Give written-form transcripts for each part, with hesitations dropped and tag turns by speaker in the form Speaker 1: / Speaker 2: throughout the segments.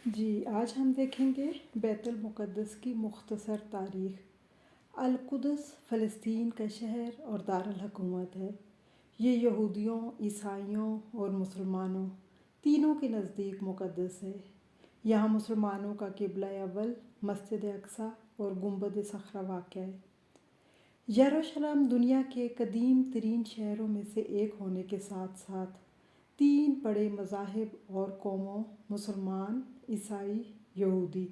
Speaker 1: جی آج ہم دیکھیں گے بیت المقدس کی مختصر تاریخ۔ القدس فلسطین کا شہر اور دارالحکومت ہے۔ یہ یہودیوں، عیسائیوں اور مسلمانوں تینوں کے نزدیک مقدس ہے۔ یہاں مسلمانوں کا قبلہ اول مسجد اقصی اور گنبد صخرہ واقع ہے۔ یروشلم دنیا کے قدیم ترین شہروں میں سے ایک ہونے کے ساتھ ساتھ تین بڑے مذاہب اور قوموں مسلمان، عیسائی، یہودی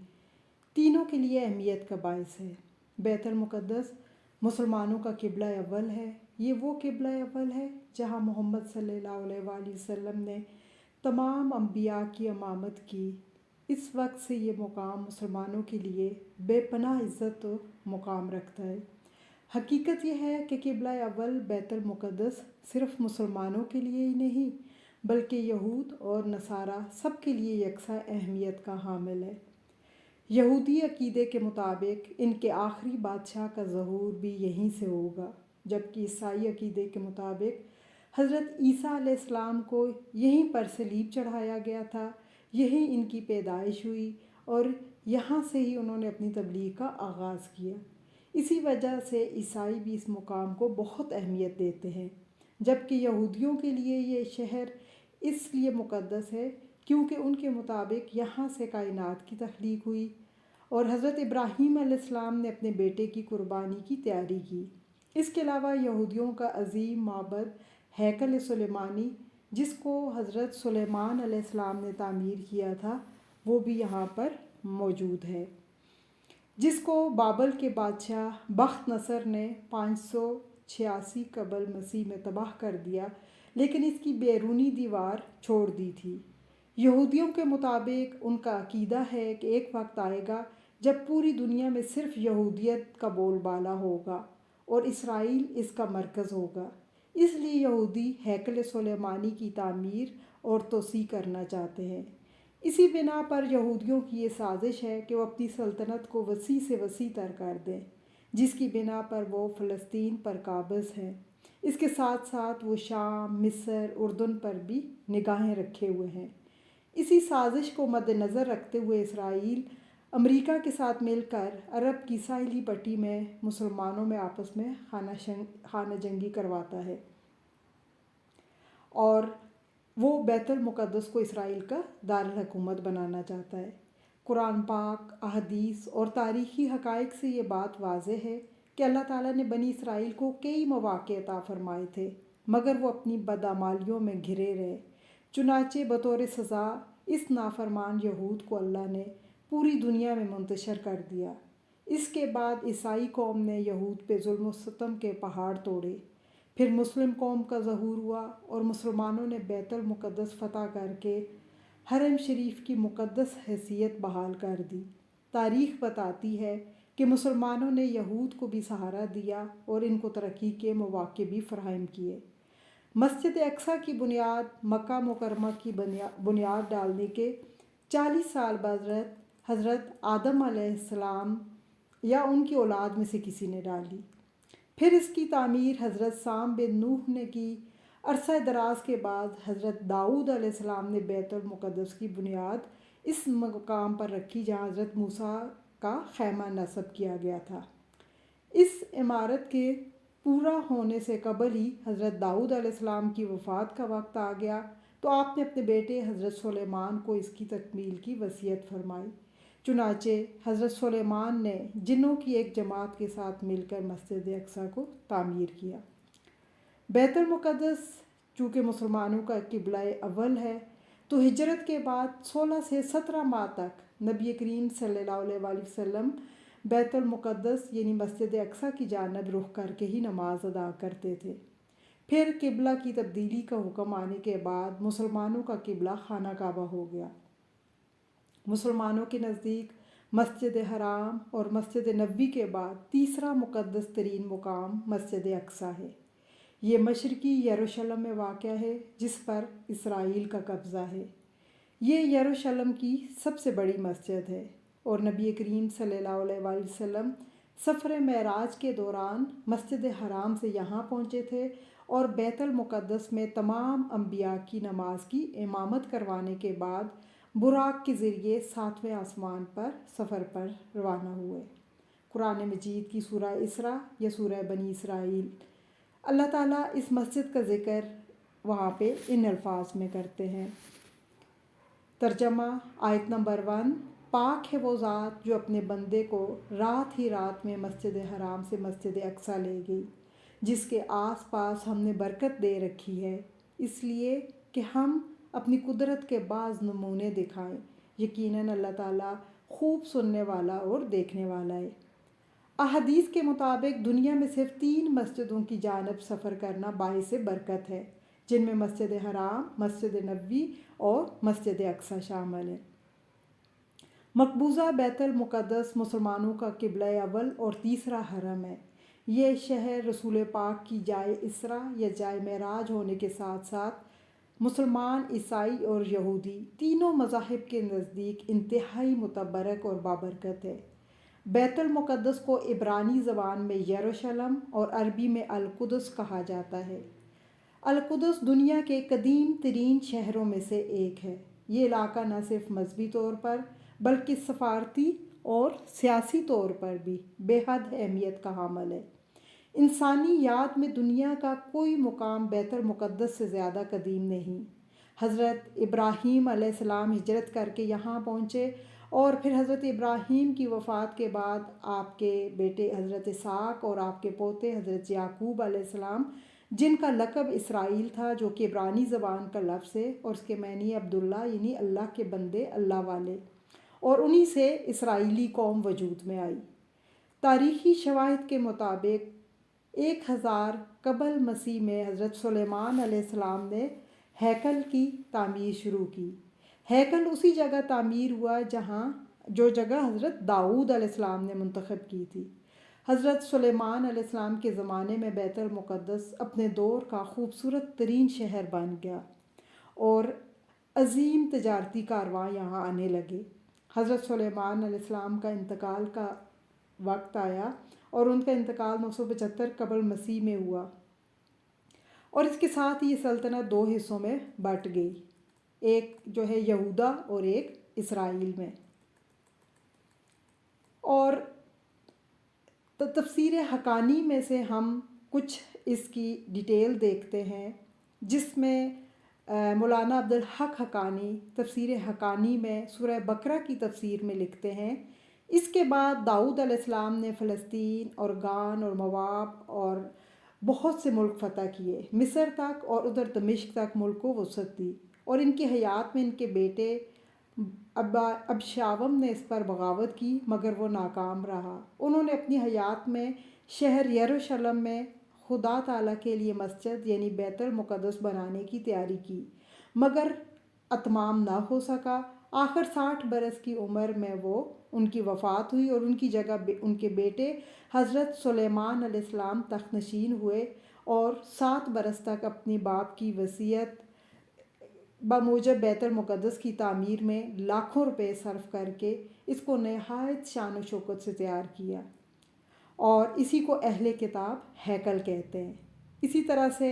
Speaker 1: تینوں کے لیے اہمیت کا باعث ہے۔ بیت المقدس مسلمانوں کا قبلہ اول ہے۔ یہ وہ قبلہ اول ہے جہاں محمد صلی اللہ علیہ وآلہ وسلم نے تمام انبیاء کی امامت کی۔ اس وقت سے یہ مقام مسلمانوں کے لیے بے پناہ عزت و مقام رکھتا ہے۔ حقیقت یہ ہے کہ قبلہ اول بیت المقدس صرف مسلمانوں کے لیے ہی نہیں بلکہ یہود اور نصارہ سب کے لیے یکساں اہمیت کا حامل ہے۔ یہودی عقیدے کے مطابق ان کے آخری بادشاہ کا ظہور بھی یہیں سے ہوگا، جبکہ عیسائی عقیدے کے مطابق حضرت عیسیٰ علیہ السلام کو یہیں پر صلیب چڑھایا گیا تھا، یہیں ان کی پیدائش ہوئی اور یہاں سے ہی انہوں نے اپنی تبلیغ کا آغاز کیا۔ اسی وجہ سے عیسائی بھی اس مقام کو بہت اہمیت دیتے ہیں، جبکہ یہودیوں کے لیے یہ شہر اس لیے مقدس ہے کیونکہ ان کے مطابق یہاں سے کائنات کی تخلیق ہوئی اور حضرت ابراہیم علیہ السلام نے اپنے بیٹے کی قربانی کی تیاری کی۔ اس کے علاوہ یہودیوں کا عظیم معبد ہیکل سلیمانی، جس کو حضرت سلیمان علیہ السلام نے تعمیر کیا تھا، وہ بھی یہاں پر موجود ہے، جس کو بابل کے بادشاہ بخت نصر نے 586 قبل مسیح میں تباہ کر دیا، لیکن اس کی بیرونی دیوار چھوڑ دی تھی۔ یہودیوں کے مطابق ان کا عقیدہ ہے کہ ایک وقت آئے گا جب پوری دنیا میں صرف یہودیت کا بول بالا ہوگا اور اسرائیل اس کا مرکز ہوگا۔ اس لیے یہودی ہیکل سلیمانی کی تعمیر اور توسیع کرنا چاہتے ہیں۔ اسی بنا پر یہودیوں کی یہ سازش ہے کہ وہ اپنی سلطنت کو وسیع سے وسیع تر کر دیں، جس کی بنا پر وہ فلسطین پر قابض ہیں۔ اس کے ساتھ ساتھ وہ شام، مصر، اردن پر بھی نگاہیں رکھے ہوئے ہیں۔ اسی سازش کو مد نظر رکھتے ہوئے اسرائیل امریکہ کے ساتھ مل کر عرب کی ساحلی پٹی میں مسلمانوں میں آپس میں خانہ جنگی کرواتا ہے اور وہ بیت المقدس کو اسرائیل کا دارالحکومت بنانا چاہتا ہے۔ قرآن پاک، احادیث اور تاریخی حقائق سے یہ بات واضح ہے کہ اللہ تعالیٰ نے بنی اسرائیل کو کئی مواقع عطا فرمائے تھے، مگر وہ اپنی بدعمالیوں میں گھرے رہے۔ چنانچہ بطور سزا اس نافرمان یہود کو اللہ نے پوری دنیا میں منتشر کر دیا۔ اس کے بعد عیسائی قوم نے یہود پہ ظلم و ستم کے پہاڑ توڑے۔ پھر مسلم قوم کا ظہور ہوا اور مسلمانوں نے بیت المقدس فتح کر کے حرم شریف کی مقدس حیثیت بحال کر دی۔ تاریخ بتاتی ہے کہ مسلمانوں نے یہود کو بھی سہارا دیا اور ان کو ترقی کے مواقع بھی فراہم کیے۔ مسجد اقصی کی بنیاد مکہ مکرمہ کی بنیاد ڈالنے کے 40 سال بعد حضرت آدم علیہ السلام یا ان کی اولاد میں سے کسی نے ڈالی۔ پھر اس کی تعمیر حضرت سام بن نوح نے کی۔ عرصہ دراز کے بعد حضرت داؤد علیہ السلام نے بیت المقدس کی بنیاد اس مقام پر رکھی جہاں حضرت موسیٰ کا خیمہ نصب کیا گیا تھا۔ اس عمارت کے پورا ہونے سے قبل ہی حضرت داؤد علیہ السلام کی وفات کا وقت آ گیا تو آپ نے اپنے بیٹے حضرت سلیمان کو اس کی تکمیل کی وصیت فرمائی۔ چنانچہ حضرت سلیمان نے جنوں کی ایک جماعت کے ساتھ مل کر مسجد اقصی کو تعمیر کیا۔ بیت المقدس چونکہ مسلمانوں کا قبلہ اول ہے تو ہجرت کے بعد 16 سے 17 ماہ تک نبی کریم صلی اللہ علیہ وآلہ وسلم بیت المقدس یعنی مسجد اقصی کی جانب رخ کر کے ہی نماز ادا کرتے تھے۔ پھر قبلہ کی تبدیلی کا حکم آنے کے بعد مسلمانوں کا قبلہ خانہ کعبہ ہو گیا۔ مسلمانوں کے نزدیک مسجد حرام اور مسجد نبوی کے بعد تیسرا مقدس ترین مقام مسجد اقصی ہے۔ یہ مشرقی یروشلم میں واقع ہے جس پر اسرائیل کا قبضہ ہے۔ یہ یروشلم کی سب سے بڑی مسجد ہے اور نبی کریم صلی اللہ علیہ وآلہ وسلم سفر معراج کے دوران مسجد حرام سے یہاں پہنچے تھے اور بیت المقدس میں تمام انبیاء کی نماز کی امامت کروانے کے بعد براق کے ذریعے 7ویں آسمان پر سفر پر روانہ ہوئے۔ قرآن مجید کی سورہ اسراء یا سورہ بنی اسرائیل، اللہ تعالیٰ اس مسجد کا ذکر وہاں پہ ان الفاظ میں کرتے ہیں۔ ترجمہ آیت نمبر 1: پاک ہے وہ ذات جو اپنے بندے کو رات ہی رات میں مسجد حرام سے مسجد اقصیٰ لے گئی، جس کے آس پاس ہم نے برکت دے رکھی ہے، اس لیے کہ ہم اپنی قدرت کے بعض نمونے دکھائیں۔ یقیناً اللہ تعالیٰ خوب سننے والا اور دیکھنے والا ہے۔ احادیث کے مطابق دنیا میں صرف 3 مسجدوں کی جانب سفر کرنا باعث برکت ہے، جن میں مسجد حرام، مسجد نبوی اور مسجد اقصیٰ شامل ہیں۔ مقبوضہ بیت المقدس مسلمانوں کا قبلہ اول اور تیسرا حرم ہے۔ یہ شہر رسول پاک کی جائے اسراء یا جائے معراج ہونے کے ساتھ ساتھ مسلمان، عیسائی اور یہودی تینوں مذاہب کے نزدیک انتہائی متبرک اور بابرکت ہے۔ بیت المقدس کو عبرانی زبان میں یروشلم اور عربی میں القدس کہا جاتا ہے۔ القدس دنیا کے قدیم ترین شہروں میں سے ایک ہے۔ یہ علاقہ نہ صرف مذہبی طور پر بلکہ سفارتی اور سیاسی طور پر بھی بے حد اہمیت کا حامل ہے۔ انسانی یاد میں دنیا کا کوئی مقام بیت المقدس سے زیادہ قدیم نہیں۔ حضرت ابراہیم علیہ السلام ہجرت کر کے یہاں پہنچے اور پھر حضرت ابراہیم کی وفات کے بعد آپ کے بیٹے حضرت اسحاق اور آپ کے پوتے حضرت یعقوب علیہ السلام، جن کا لقب اسرائیل تھا، جو کہ عبرانی زبان کا لفظ ہے اور اس کے معنی عبداللہ یعنی اللہ کے بندے، اللہ والے، اور انہی سے اسرائیلی قوم وجود میں آئی۔ تاریخی شواہد کے مطابق 1000 قبل مسیح میں حضرت سلیمان علیہ السلام نے ہیکل کی تعمیر شروع کی۔ ہیکل اسی جگہ تعمیر ہوا جو جگہ حضرت داؤد علیہ السلام نے منتخب کی تھی۔ حضرت سلیمان علیہ السلام کے زمانے میں بیت المقدس اپنے دور کا خوبصورت ترین شہر بن گیا اور عظیم تجارتی کارواں یہاں آنے لگے۔ حضرت سلیمان علیہ السلام کا انتقال کا وقت آیا اور ان کا انتقال 975 قبل مسیح میں ہوا، اور اس کے ساتھ یہ سلطنت 2 حصوں میں بٹ گئی، ایک جو ہے یہودا اور ایک اسرائیل میں۔ اور تفسیر حقانی میں سے ہم کچھ اس کی ڈیٹیل دیکھتے ہیں، جس میں مولانا عبدالحق حقانی تفسیر حقانی میں سورہ بقرہ کی تفسیر میں لکھتے ہیں، اس کے بعد داؤد علیہ السلام نے فلسطین اور گان اور مواب اور بہت سے ملک فتح کیے، مصر تک اور ادھر دمشق تک ملک کو وسعت دی، اور ان کی حیات میں ان کے بیٹے ابشاوم نے اس پر بغاوت کی مگر وہ ناکام رہا۔ انہوں نے اپنی حیات میں شہر یروشلم میں خدا تعالیٰ کے لیے مسجد یعنی بیت المقدس بنانے کی تیاری کی، مگر اتمام نہ ہو سکا۔ آخر 60 برس کی عمر میں ان کی وفات ہوئی اور ان کی جگہ ان کے بیٹے حضرت سلیمان علیہ السلام تخت نشین ہوئے اور 7 برس تک اپنی باپ کی وصیت بموجب بیت المقدس کی تعمیر میں لاکھوں روپے صرف کر کے اس کو نہایت شان و شوکت سے تیار کیا، اور اسی کو اہل کتاب ہیکل کہتے ہیں۔ اسی طرح سے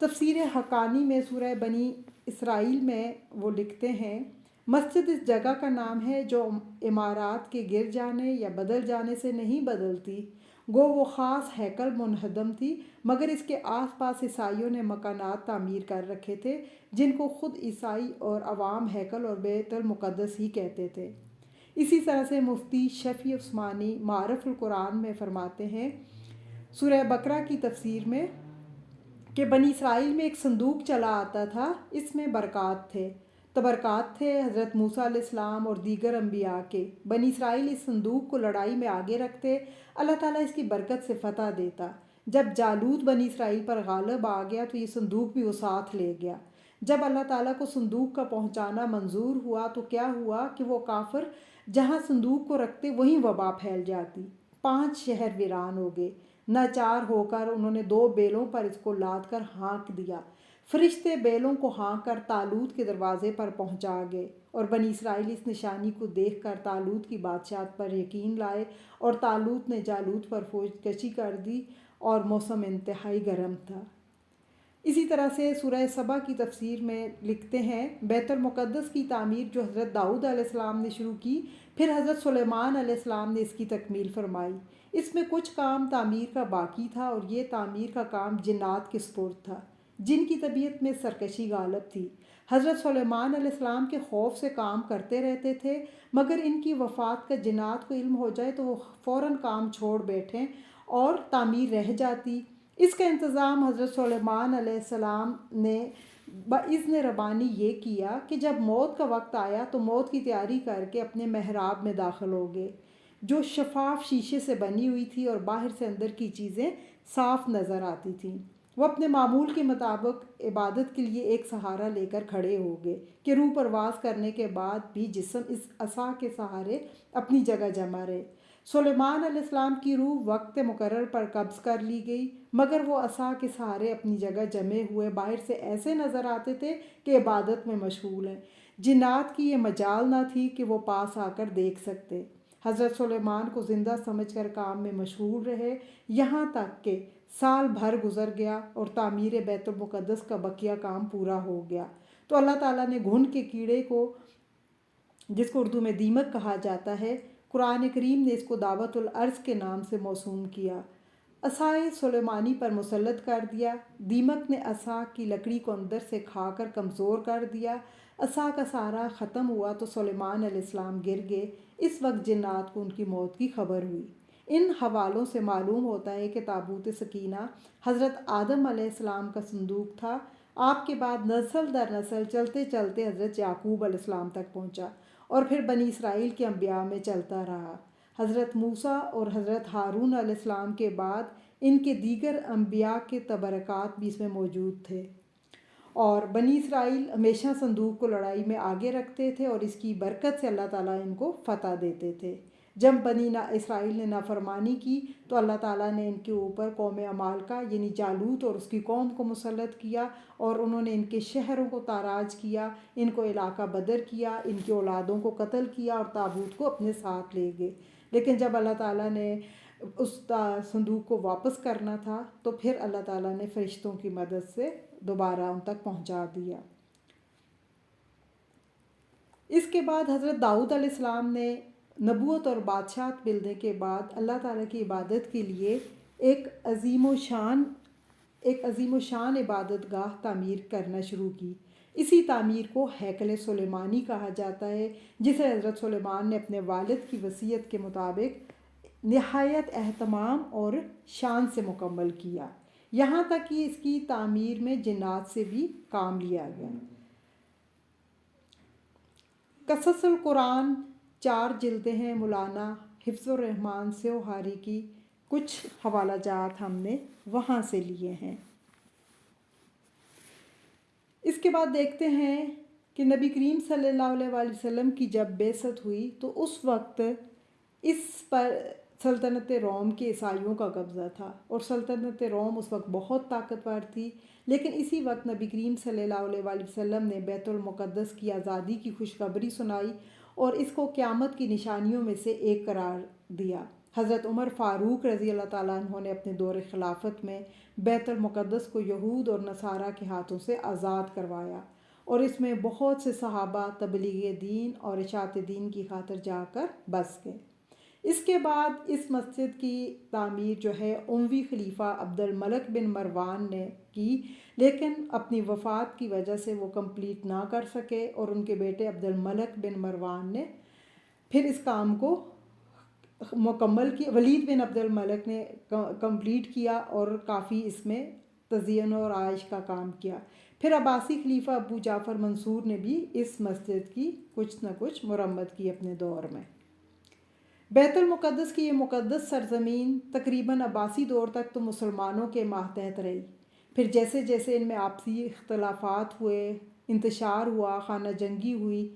Speaker 1: تفسیر حقانی میں سورہ بنی اسرائیل میں وہ لکھتے ہیں، مسجد اس جگہ کا نام ہے جو عمارات کے گر جانے یا بدل جانے سے نہیں بدلتی، گو وہ خاص ہیکل منہدم تھی، مگر اس کے آس پاس عیسائیوں نے مکانات تعمیر کر رکھے تھے جن کو خود عیسائی اور عوام ہیکل اور بیت المقدس ہی کہتے تھے۔ اسی طرح سے مفتی شفیع عثمانی معرف القرآن میں فرماتے ہیں سورہ بقرہ کی تفسیر میں کہ بنی اسرائیل میں ایک صندوق چلا آتا تھا، اس میں برکات تھے، تبرکات تھے حضرت موسیٰ علیہ السلام اور دیگر انبیاء کے۔ بنی اسرائیل اس صندوق کو لڑائی میں آگے رکھتے، اللہ تعالیٰ اس کی برکت سے فتح دیتا۔ جب جالوت بنی اسرائیل پر غالب آ گیا تو یہ صندوق بھی وہ ساتھ لے گیا۔ جب اللہ تعالیٰ کو صندوق کا پہنچانا منظور ہوا تو کیا ہوا کہ وہ کافر جہاں صندوق کو رکھتے وہیں وبا پھیل جاتی، 5 شہر ویران ہو گئے۔ ناچار ہو کر انہوں نے 2 بیلوں پر اس کو لاد کر ہانک دیا، فرشتے بیلوں کو ہانک کر تالوت کے دروازے پر پہنچا گئے، اور بنی اسرائیل اس نشانی کو دیکھ کر تالوت کی بادشاہت پر یقین لائے، اور تالوت نے جالوت پر فوج کشی کر دی، اور موسم انتہائی گرم تھا۔ اسی طرح سے سورہ سبا کی تفسیر میں لکھتے ہیں بیت المقدس کی تعمیر جو حضرت داؤد علیہ السلام نے شروع کی، پھر حضرت سلیمان علیہ السلام نے اس کی تکمیل فرمائی۔ اس میں کچھ کام تعمیر کا باقی تھا اور یہ تعمیر کا کام جنات کے سپرد تھا، جن کی طبیعت میں سرکشی غالب تھی۔ حضرت سلیمان علیہ السلام کے خوف سے کام کرتے رہتے تھے، مگر ان کی وفات کا جنات کو علم ہو جائے تو وہ فوراً کام چھوڑ بیٹھیں اور تعمیر رہ جاتی۔ اس کا انتظام حضرت سلیمان علیہ السلام نے باذن ربانی یہ کیا کہ جب موت کا وقت آیا تو موت کی تیاری کر کے اپنے محراب میں داخل ہو گئے، جو شفاف شیشے سے بنی ہوئی تھی اور باہر سے اندر کی چیزیں صاف نظر آتی تھیں۔ وہ اپنے معمول کے مطابق عبادت کے لیے ایک سہارا لے کر کھڑے ہو گئے کہ روح پرواز کرنے کے بعد بھی جسم اس عصا کے سہارے اپنی جگہ جمع رہے۔ سلیمان علیہ السلام کی روح وقت مقرر پر قبض کر لی گئی، مگر وہ عصا کے سہارے اپنی جگہ جمے ہوئے باہر سے ایسے نظر آتے تھے کہ عبادت میں مشغول ہیں۔ جنات کی یہ مجال نہ تھی کہ وہ پاس آ کر دیکھ سکتے۔ حضرت سلیمان کو زندہ سمجھ کر کام میں مشغول رہے، یہاں تک کہ سال بھر گزر گیا اور تعمیر بیت المقدس کا بقیہ کام پورا ہو گیا تو اللہ تعالیٰ نے گھن کے کیڑے کو، جس کو اردو میں دیمک کہا جاتا ہے، قرآن کریم نے اس کو دعوت الارض کے نام سے موسوم کیا، عصائے سلیمانی پر مسلط کر دیا۔ دیمک نے عصا کی لکڑی کو اندر سے کھا کر کمزور کر دیا۔ عصا کا سہارا ختم ہوا تو سلیمان علیہ السلام گر گئے۔ اس وقت جنات کو ان کی موت کی خبر ہوئی۔ ان حوالوں سے معلوم ہوتا ہے کہ تابوت سکینہ حضرت آدم علیہ السلام کا صندوق تھا۔ آپ کے بعد نسل در نسل چلتے چلتے حضرت یعقوب علیہ السلام تک پہنچا اور پھر بنی اسرائیل کے انبیاء میں چلتا رہا۔ حضرت موسیٰ اور حضرت ہارون علیہ السلام کے بعد ان کے دیگر انبیاء کے تبرکات بھی اس میں موجود تھے، اور بنی اسرائیل ہمیشہ صندوق کو لڑائی میں آگے رکھتے تھے اور اس کی برکت سے اللہ تعالیٰ ان کو فتح دیتے تھے۔ جب بنی اسرائیل نے نافرمانی کی تو اللہ تعالیٰ نے ان کے اوپر قوم عمالقہ یعنی جالوت اور اس کی قوم کو مسلط کیا، اور انہوں نے ان کے شہروں کو تاراج کیا، ان کو علاقہ بدر کیا، ان کی اولادوں کو قتل کیا اور تابوت کو اپنے ساتھ لے گئے۔ لیکن جب اللہ تعالیٰ نے اس صندوق کو واپس کرنا تھا تو پھر اللہ تعالیٰ نے فرشتوں کی مدد سے دوبارہ ان تک پہنچا دیا۔ اس کے بعد حضرت داؤد علیہ السلام نے نبوت اور بادشاہت ملنے کے بعد اللہ تعالیٰ کی عبادت کے لیے ایک عظیم و شان عبادت گاہ تعمیر کرنا شروع کی۔ اسی تعمیر کو ہیکل سلیمانی کہا جاتا ہے، جسے حضرت سلیمان نے اپنے والد کی وصیت کے مطابق نہایت اہتمام اور شان سے مکمل کیا، یہاں تک کہ اس کی تعمیر میں جنات سے بھی کام لیا گیا۔ قصص القرآن 4 جلدیں ہیں مولانا حفظ الرحمان سیوہاری کی، کچھ حوالہ جات ہم نے وہاں سے لیے ہیں۔ اس کے بعد دیکھتے ہیں کہ نبی کریم صلی اللہ علیہ وآلہ وسلم کی جب بعثت ہوئی تو اس وقت اس پر سلطنت روم کے عیسائیوں کا قبضہ تھا، اور سلطنت روم اس وقت بہت طاقتور تھی، لیکن اسی وقت نبی کریم صلی اللہ علیہ وآلہ وسلم نے بیت المقدس کی آزادی کی خوشخبری سنائی اور اس کو قیامت کی نشانیوں میں سے ایک قرار دیا۔ حضرت عمر فاروق رضی اللہ تعالیٰ عنہ نے اپنے دور خلافت میں بیت المقدس کو یہود اور نصارہ کے ہاتھوں سے آزاد کروایا، اور اس میں بہت سے صحابہ تبلیغ دین اور اشاعت دین کی خاطر جا کر بس گئے۔ اس کے بعد اس مسجد کی تعمیر جو ہے اموی خلیفہ عبد الملک بن مروان نے کی، لیکن اپنی وفات کی وجہ سے وہ کمپلیٹ نہ کر سکے، اور ان کے بیٹے عبد الملک بن مروان نے پھر اس کام کو مکمل کیا۔ ولید بن عبد الملک نے کمپلیٹ کیا اور کافی اس میں تزئین اور آرائش کا کام کیا۔ پھر عباسی خلیفہ ابو جعفر منصور نے بھی اس مسجد کی کچھ نہ کچھ مرمت کی اپنے دور میں۔ بیت المقدس کی یہ مقدس سرزمین تقریباً عباسی دور تک تو مسلمانوں کے ماتحت رہی، پھر جیسے جیسے ان میں آپسی اختلافات ہوئے، انتشار ہوا، خانہ جنگی ہوئی،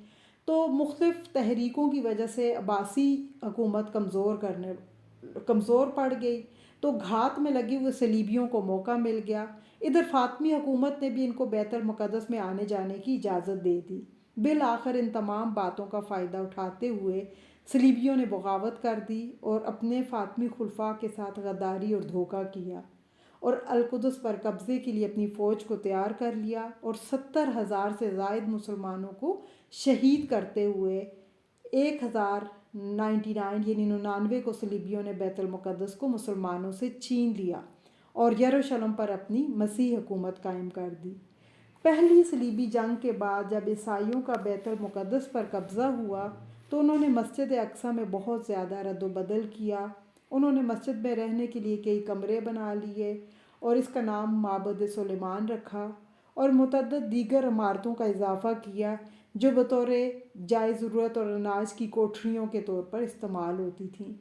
Speaker 1: تو مختلف تحریکوں کی وجہ سے عباسی حکومت کمزور پڑ گئی، تو گھات میں لگے ہوئے صلیبیوں کو موقع مل گیا۔ ادھر فاطمی حکومت نے بھی ان کو بیت المقدس میں آنے جانے کی اجازت دے دی۔ بالآخر ان تمام باتوں کا فائدہ اٹھاتے ہوئے صلیبیوں نے بغاوت کر دی اور اپنے فاطمی خلفاء کے ساتھ غداری اور دھوکہ کیا، اور القدس پر قبضے کے لیے اپنی فوج کو تیار کر لیا اور 70,000 سے زائد مسلمانوں کو شہید کرتے ہوئے 1099 یعنی 99 کو صلیبیوں نے بیت المقدس کو مسلمانوں سے چھین لیا اور یروشلم پر اپنی مسیح حکومت قائم کر دی۔ پہلی صلیبی جنگ کے بعد جب عیسائیوں کا بیت المقدس پر قبضہ ہوا تو انہوں نے مسجد اقصیٰ میں بہت زیادہ رد و بدل کیا۔ انہوں نے مسجد میں رہنے کے لیے کئی کمرے بنا لیے اور اس کا نام معبد سلیمان رکھا اور متعدد دیگر عمارتوں کا اضافہ کیا جو بطور جائے ضرورت اور اناج کی کوٹھریوں کے طور پر استعمال ہوتی تھیں۔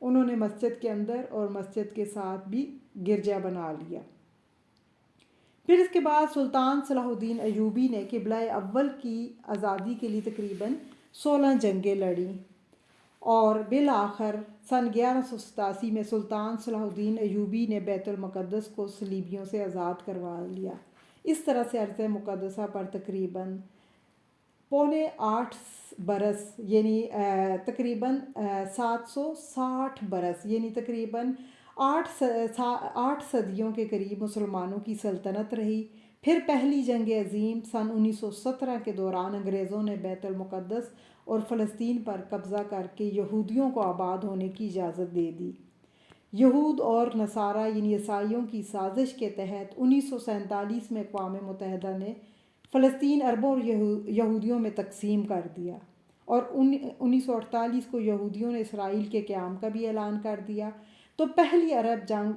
Speaker 1: انہوں نے مسجد کے اندر اور مسجد کے ساتھ بھی گرجا بنا لیا۔ پھر اس کے بعد سلطان صلاح الدین ایوبی نے قبلہ اول کی آزادی کے لیے تقریباً 16 جنگیں لڑیں اور بالآخر سن 1187 میں سلطان صلاح الدین ایوبی نے بیت المقدس کو صلیبیوں سے آزاد کروا لیا۔ اس طرح سے ارض مقدسہ پر تقریباً 7.5 برس یعنی تقریباً 760 برس یعنی تقریباً 8 صدیوں کے قریب مسلمانوں کی سلطنت رہی۔ پھر پہلی جنگ عظیم سن 1917 کے دوران انگریزوں نے بیت المقدس اور فلسطین پر قبضہ کر کے یہودیوں کو آباد ہونے کی اجازت دے دی۔ یہود اور نصارہ یعنی عیسائیوں کی سازش کے تحت 1947 میں اقوام متحدہ نے فلسطین عربوں اور یہودیوں میں تقسیم کر دیا اور 1948 کو یہودیوں نے اسرائیل کے قیام کا بھی اعلان کر دیا۔ تو پہلی عرب جنگ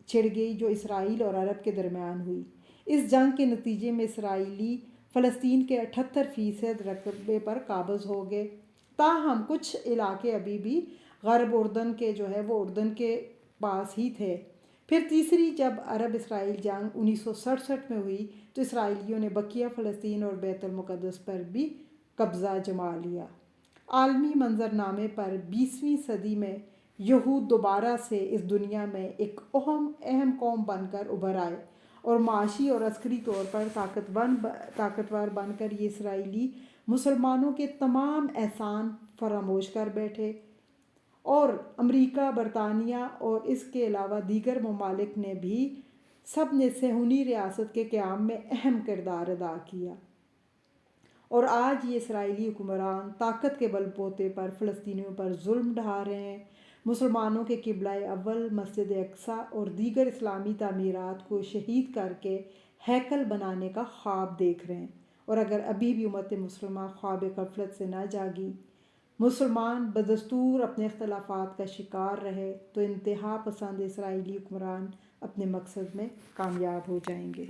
Speaker 1: چھڑ گئی جو اسرائیل اور عرب کے درمیان ہوئی۔ اس جنگ کے نتیجے میں اسرائیلی فلسطین کے 78% رقبے پر قابض ہو گئے، تاہم کچھ علاقے ابھی بھی غرب اردن کے وہ اردن کے پاس ہی تھے۔ پھر تیسری جب عرب اسرائیل جنگ 1967 میں ہوئی تو اسرائیلیوں نے بقیہ فلسطین اور بیت المقدس پر بھی قبضہ جما لیا۔ عالمی منظرنامے پر 20ویں صدی میں یہود دوبارہ سے اس دنیا میں ایک اہم قوم بن کر ابھر آئے اور معاشی اور عسکری طور پر طاقتور بن کر یہ اسرائیلی مسلمانوں کے تمام احسان فراموش کر بیٹھے اور امریکہ، برطانیہ اور اس کے علاوہ دیگر ممالک نے بھی سب نے صہیونی ریاست کے قیام میں اہم کردار ادا کیا اور آج یہ اسرائیلی حکمران طاقت کے بل بوتے پر فلسطینیوں پر ظلم ڈھا رہے ہیں، مسلمانوں کے قبلہ اول مسجد اقصیٰ اور دیگر اسلامی تعمیرات کو شہید کر کے ہیکل بنانے کا خواب دیکھ رہے ہیں۔ اور اگر ابھی بھی امت مسلمہ خواب غفلت سے نہ جاگی، مسلمان بدستور اپنے اختلافات کا شکار رہے تو انتہا پسند اسرائیلی حکمران اپنے مقصد میں کامیاب ہو جائیں گے۔